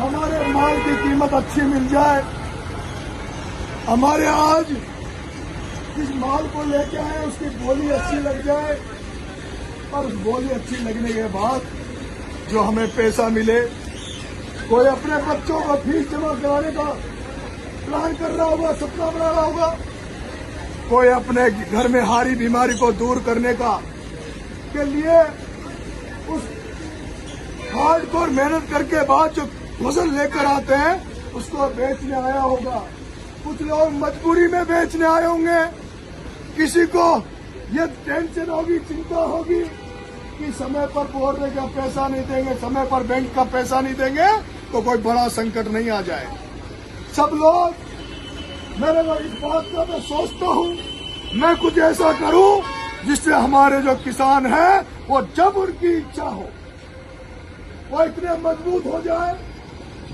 हमारे माल की कीमत अच्छी मिल जाए। हमारे आज जिस माल को लेके आए उसकी बोली अच्छी लग जाए, और उस बोली अच्छी लगने के बाद जो हमें पैसा मिले, कोई अपने बच्चों को फीस जमा कराने का प्लान कर रहा होगा, सपना बना रहा होगा, कोई अपने घर में हारी बीमारी को दूर करने का के लिए उस हार्डकोर मेहनत करके बाद जो फसल लेकर आते हैं उसको बेचने आया होगा। कुछ लोग मजबूरी में बेचने आए होंगे, किसी को ये टेंशन होगी, चिंता होगी कि समय पर बोलने का पैसा नहीं देंगे, समय पर बैंक का पैसा नहीं देंगे तो कोई बड़ा संकट नहीं आ जाए। सब लोग मेरे को इस बात का मैं सोचता हूँ, मैं कुछ ऐसा करूँ जिससे हमारे जो किसान हैं वो जब उनकी इच्छा हो वो इतने मजबूत हो जाए,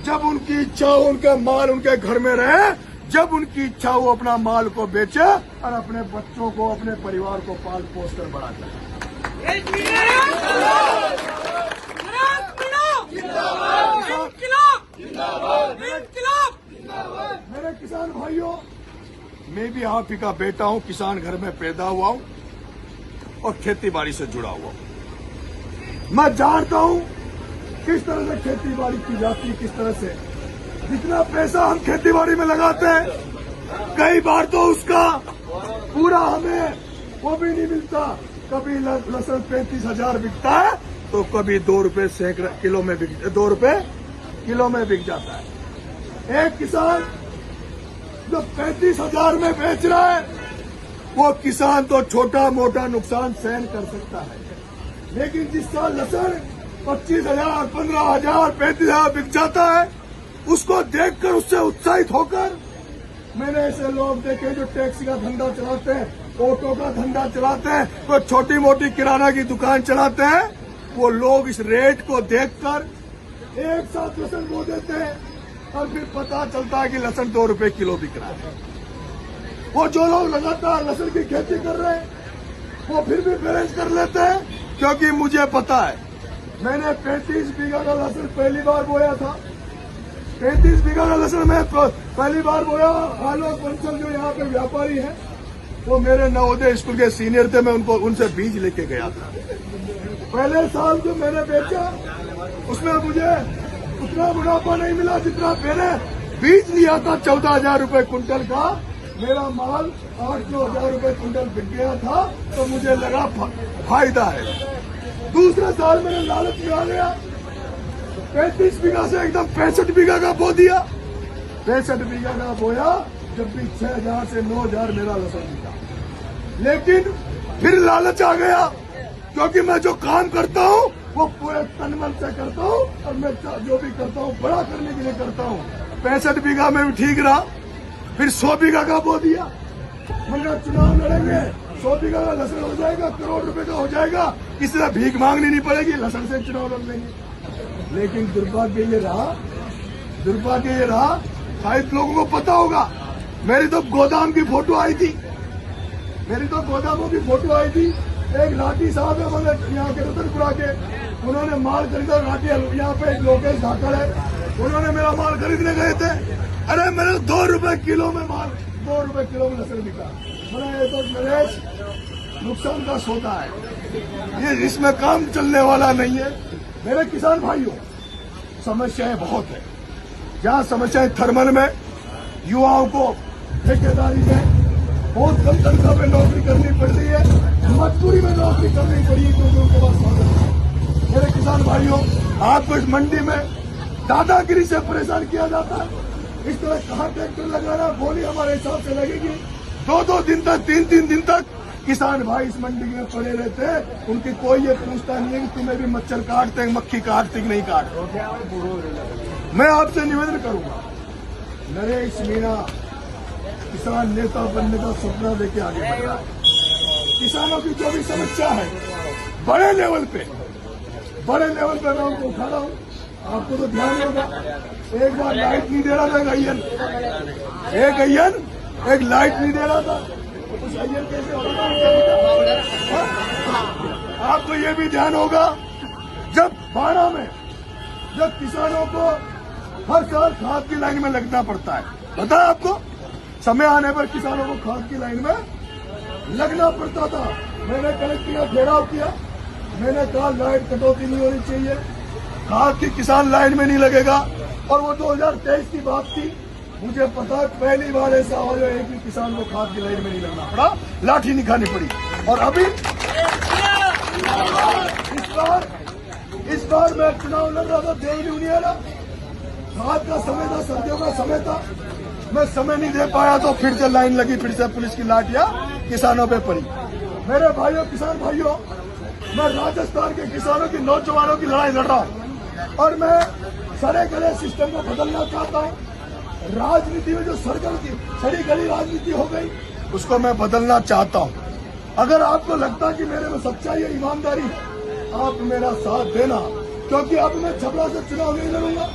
जब उनकी इच्छा हो उनके माल उनके घर में रहे, जब उनकी इच्छा हो अपना माल को बेचे और अपने बच्चों को अपने परिवार को पाल पोस कर बड़ा जाए। मेरे किसान भाइयों, मैं भी आप ही का बेटा हूं, किसान घर में पैदा हुआ हूं और खेती बाड़ी से जुड़ा हुआ हूं। मैं जानता हूं किस तरह से खेती बाड़ी की जाती है, किस तरह से जितना पैसा हम खेती बाड़ी में लगाते हैं कई बार तो उसका पूरा हमें वो भी नहीं मिलता। कभी लहसुन 35,000 बिकता है तो कभी 2 रुपए सैकड़ा किलो में 2 रुपए किलो में बिक जाता है। एक किसान जो 35,000 में बेच रहा है वो किसान तो छोटा मोटा नुकसान सहन कर सकता है, लेकिन जिस साल लहसुन 25,000, 15,000, 35,000 बिक जाता है उसको देखकर उससे उत्साहित होकर मैंने ऐसे लोग देखे जो टैक्सी का धंधा चलाते हैं, ऑटो का धंधा चलाते हैं, कोई छोटी मोटी किराना की दुकान चलाते हैं, वो लोग इस रेट को देखकर एक साथ लहसुन बो देते हैं और फिर पता चलता है कि लहसुन 2 रुपए किलो बिक रहा है। वो जो लोग लगातार लहसुन की खेती कर रहे हैं वो फिर भी बैलेंस कर लेते हैं, क्योंकि मुझे पता है मैंने 35 बीघा का लहसुन पहली बार बोया था। 35 बीघा का लहसुन मैं पहली बार बोया। आलोक बंसल जो यहाँ पे व्यापारी है वो मेरे नवोदय स्कूल के सीनियर थे, मैं उनसे बीज लेके गया था। पहले साल जो मैंने बेचा उसमें मुझे उतना मुनाफा नहीं मिला जितना मैंने बीज लिया था। 14,000 रुपए कुंटल का मेरा माल 8-9,000 रुपए कुंटल बिक गया था, तो मुझे लगा फायदा है। दूसरे साल मैंने लालच में आ गया, 35 बीघा से एकदम 65 बीघा का बो दिया। 65 बीघा का बोया, जब भी 6,000 से 9,000 मेरा लहसुन बिका। लेकिन फिर लालच आ गया, क्योंकि मैं जो काम करता हूँ वो पूरे तन मन से करता हूँ और मैं जो भी करता हूँ बड़ा करने के लिए करता हूँ। 65 बीघा में भी ठीक रहा, फिर 100 बीघा का बो दिया। मैंने चुनाव लड़ेंगे, 100 बीघा का लहसुन हो जाएगा, करोड़ रुपए का हो जाएगा, किसी से भीख मांगनी नहीं पड़ेगी, लहसुन से चुनाव लड़ लेंगे। लेकिन दुर्भाग्य ये रहा, शायद लोगों को पता होगा, मेरी तो गोदाम की फोटो आई थी, मेरी तो गोदामों की फोटो आई थी। एक लाठी साहब है मतलब यहाँ के रतनपुरा के, उन्होंने माल खरीदा। लाठी यहाँ पे लोकेश धाकड़ है, उन्होंने मेरा माल खरीदने गए थे। अरे मेरे 2 रुपए किलो में माल, 2 रुपए किलो में लहसुन बिका। मैंने ये तो नरेश नुकसान का सौदा है, ये इसमें काम चलने वाला नहीं है। मेरे किसान भाइयों, समस्याएं बहुत है। जहाँ समस्याएं थर्मल में युवाओं को ठेकेदारी में बहुत कम तनख्वाह में नौकरी करनी पड़ रही है, मजबूरी में नौकरी करनी पड़ी क्योंकि उनके पास साधन है। मेरे किसान भाइयों, आपको इस मंडी में दादागिरी से परेशान किया जाता है। इस तरह कहाँ ट्रैक्टर लगाना, बोली हमारे हिसाब से लगेगी। 2-2 दिन तक, 3-3 दिन तक किसान भाई इस मंडी में पड़े रहते हैं। उनकी कोई ये पूछता नहीं है कि तुम्हें भी मच्छर काटते हैं, मक्खी काटती कि नहीं काटते। मैं आपसे निवेदन करूंगा, नरेश मीणा किसान नेता बनने का सपना लेके आगे बढ़ रहा है। किसानों की जो भी समस्या है बड़े लेवल पे मैं उनको उठा रहा हूँ। आपको तो ध्यान होगा, एक बार लाइट नहीं दे रहा था एक अय्यन एक लाइट नहीं दे रहा था, उस अय्यन कैसे होगा? आपको ये भी ध्यान होगा, जब बाड़ा में जब किसानों को हर साल खाद की लाइन में लगना पड़ता है। पता है आपको, समय आने पर किसानों को खाद की लाइन में लगना पड़ता था। मैंने कलेक्टर का घेराव किया, मैंने कहा लाइट कटौती नहीं होनी चाहिए, खाद की किसान लाइन में नहीं लगेगा। और वो 2023 की बात थी, मुझे पता है पहली बार ऐसा हो जो एक भी किसान को खाद की लाइन में नहीं लगना पड़ा, लाठी नहीं खानी पड़ी। और अभी इस बार मैं चुनाव लड़ रहा था, देवनी उनियारा, खाद का समय था, सर्दियों का समय था, मैं समय नहीं दे पाया तो फिर से लाइन लगी, फिर से पुलिस की लाठियां किसानों पे पड़ी। मेरे भाइयों, किसान भाइयों, मैं राजस्थान के किसानों की, नौजवानों की लड़ाई लड़ रहा हूं और मैं सड़े गले सिस्टम को बदलना चाहता हूं। राजनीति में जो सड़ी गली राजनीति हो गई, उसको मैं बदलना चाहता हूं। अगर आपको लगता कि मेरे में सच्चाई है, ईमानदारी है, आप मेरा साथ देना, क्योंकि अब मैं छपरा से चुनाव नहीं लड़ूंगा,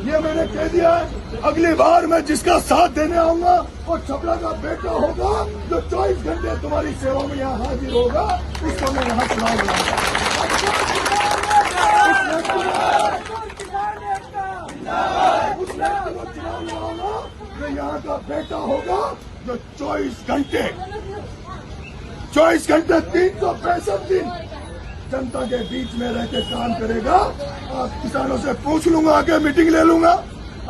ये मैंने कह दिया है। अगली बार मैं जिसका साथ देने आऊंगा वो छपरा का बेटा होगा, जो 24 घंटे तुम्हारी सेवा में यहाँ हाजिर होगा, उसको मैं यहाँ चुनाव लड़ाऊंगा। उस व्यक्ति को चुनाव लड़ाऊंगा जो यहाँ का बेटा होगा, जो 24 घंटे 365 दिन जनता के बीच में रह के काम करेगा। आप किसानों से पूछ लूंगा, आके मीटिंग ले लूंगा।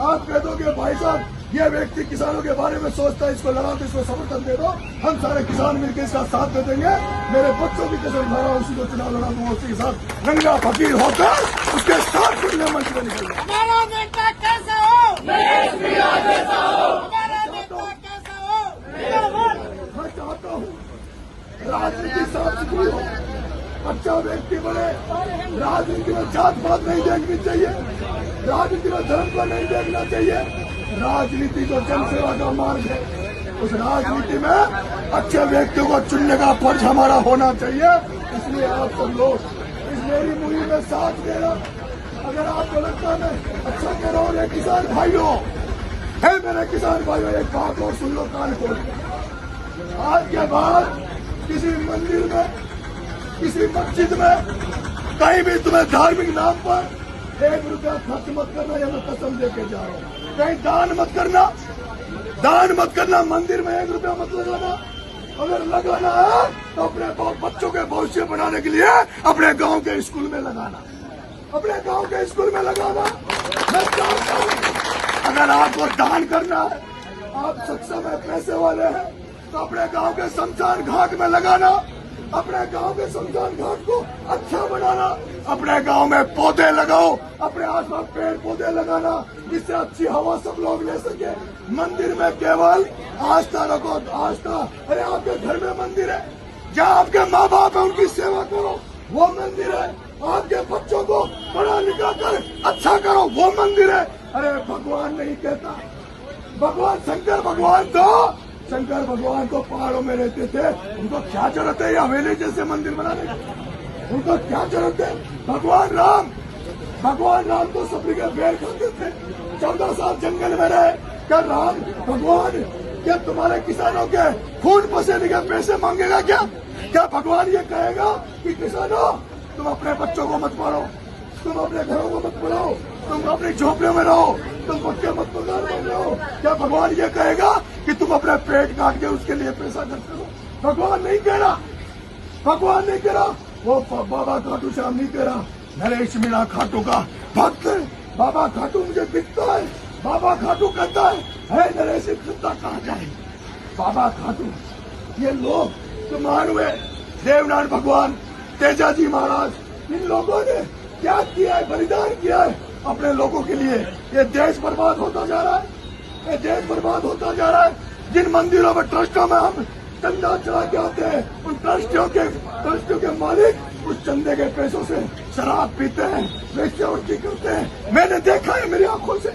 आप कह दोगे भाई साहब ये व्यक्ति किसानों के बारे में सोचता है, इसको लगा दो, इसको समर्थन दे दो, हम सारे किसान मिलकर इसका साथ दे देंगे। मेरे बच्चों की कसम खा रहा हूं, उसी को चुनाव लड़ा दूंगा, उसी के साथ नंगा फकीर होकर उसके साथ खुले मंच में निकल जाए। हमारा बेटा कैसा हो, कैसा हो, हमारा बेटा कैसा हो। मैं चाहता हूँ राजनीति साफ सुथरी हो, अच्छा व्यक्ति बने। राजनीति में जात पात नहीं देखनी चाहिए, राजनीति में धर्म को नहीं देखना चाहिए। राजनीति जो जनसेवा का मार्ग है, उस राजनीति में अच्छे व्यक्तियों को चुनने का फर्ज हमारा होना चाहिए। इसलिए आप सब लोग इस मेरी मुहिम में साथ देना। अगर आपको लगता है मैं अच्छा कह रहा हूँ, किसान भाइयों है, मेरे किसान भाइयों, एक बात और सुन लो कान खोल। आज के बाद किसी मंदिर में, किसी मस्जिद में, कहीं भी तुम्हें धार्मिक नाम पर 1 रुपया खर्च मत करना, या मैं कसम देके जा रहा हूँ। कहीं दान मत करना, मंदिर में 1 रुपया मत लगाना। अगर लगाना है तो अपने बच्चों के भविष्य बनाने के लिए अपने गांव के स्कूल में लगाना, अपने गांव के स्कूल में लगाना। मैं चाहता हूं अगर आपको दान करना है, आप सक्षम है, पैसे वाले हैं, तो अपने गांव के शमशान घाट में लगाना, अपने गांव के शमशान घाट को अच्छा बनाना, अपने गांव में पौधे लगाओ, अपने आसपास पेड़ पौधे लगाना, जिससे अच्छी हवा सब लोग ले सके। मंदिर में केवल आस्था रखो, आस्था। अरे आपके घर में मंदिर है, जहाँ आपके माँ बाप है उनकी सेवा करो, वो मंदिर है। आपके बच्चों को पढ़ा लिखा कर अच्छा करो, वो मंदिर है। अरे भगवान नहीं कहता, भगवान शंकर भगवान तो पहाड़ों में रहते थे, उनको क्या जरूरत है हवेली जैसे मंदिर बनाने की? उनको क्या जरूरत है? भगवान राम तो सब्जी के बेर खाते थे, 14 साल जंगल में रहे। क्या राम भगवान क्या तुम्हारे किसानों के खून पसीने के पैसे मांगेगा क्या? क्या भगवान ये कहेगा कि किसानों तुम अपने बच्चों को मत मारो, तुम अपने घरों को मत बुलाओ, तुम अपनी झोपड़ियों में रहो, तुम पक्के मत मकान में रहो? क्या भगवान ये कहेगा कि तुम अपने पेट काट के उसके लिए पैसा खर्च करो? भगवान नहीं कह रहा, वो बाबा खाटू श्याम नहीं कह रहा। नरेश मीणा खाटू का भक्त है, बाबा खाटू मुझे दिखता है, बाबा खाटू कहता है नरेश चिंता कहाँ जाए? बाबा खाटू ये लोग तो मान हुए, देवनारायण भगवान, तेजाजी महाराज, इन लोगों ने क्या किया है, बलिदान किया है अपने लोगों के लिए। ये देश बर्बाद होता जा रहा है, ये देश बर्बाद होता जा रहा है। जिन मंदिरों में, ट्रस्टों में हम चंदा चढ़ा के आते हैं, उन ट्रस्टियों के मालिक उस चंदे के पैसों से शराब पीते हैं, वेश्यावृत्ति करते हैं। मैंने देखा है मेरी आंखों से।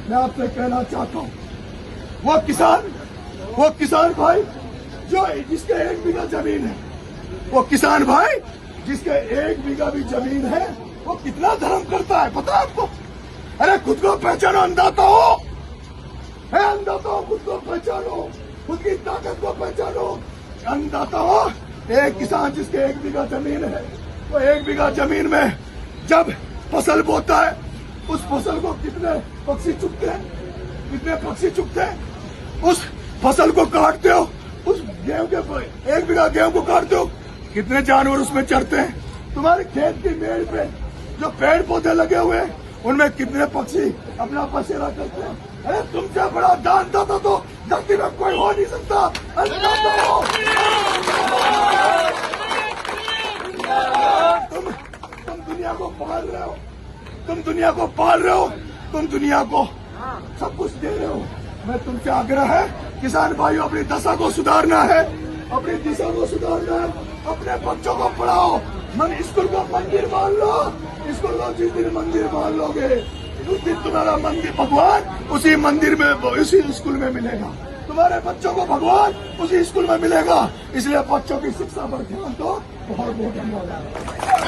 मैं आपसे कहना चाहता हूँ, वो किसान भाई जो जिसके 1 बीघा जमीन है, वो किसान भाई जिसके 1 बीघा भी जमीन है, वो कितना धर्म करता है पता है आपको? अरे खुद को पहचानो, अंधाता हो, खुद को पहचानो, खुद की ताकत को पहचानो, अंधाता हो। एक किसान जिसके 1 बीघा जमीन है, वो 1 बीघा जमीन में जब फसल बोता है, उस फसल को कितने पक्षी चुगते हैं, कितने पक्षी चुगते हैं। उस फसल को काटते हो, उस गेहूं के 1 बीघा गेहूं को काटते हो, कितने जानवर उसमें चरते हैं। तुम्हारे खेत की मेड़ पे जो पेड़ पौधे लगे हुए हैं उनमें कितने पक्षी अपना बसेरा करते हैं। अरे तुमसे बड़ा दानदाता तो धरती में कोई हो नहीं सकता। अन्नदाता हो। तुम दुनिया को पाल रहे हो, तुम दुनिया को पाल रहे हो, तुम दुनिया को सब कुछ दे रहे हो। मैं तुमसे आग्रह है किसान भाइयों, अपनी दशा को सुधारना है, अपनी दिशा को सुधारना है, अपने बच्चों को पढ़ाओ। स्कूल को मंदिर मान लो, स्कूल को जिस दिन मंदिर मान लोगे उस दिन तुम्हारा मंदिर भगवान उसी मंदिर में, उसी स्कूल में मिलेगा। तुम्हारे बच्चों को भगवान उसी स्कूल में मिलेगा। इसलिए बच्चों की शिक्षा पर ध्यान दो। बहुत बहुत धन्यवाद।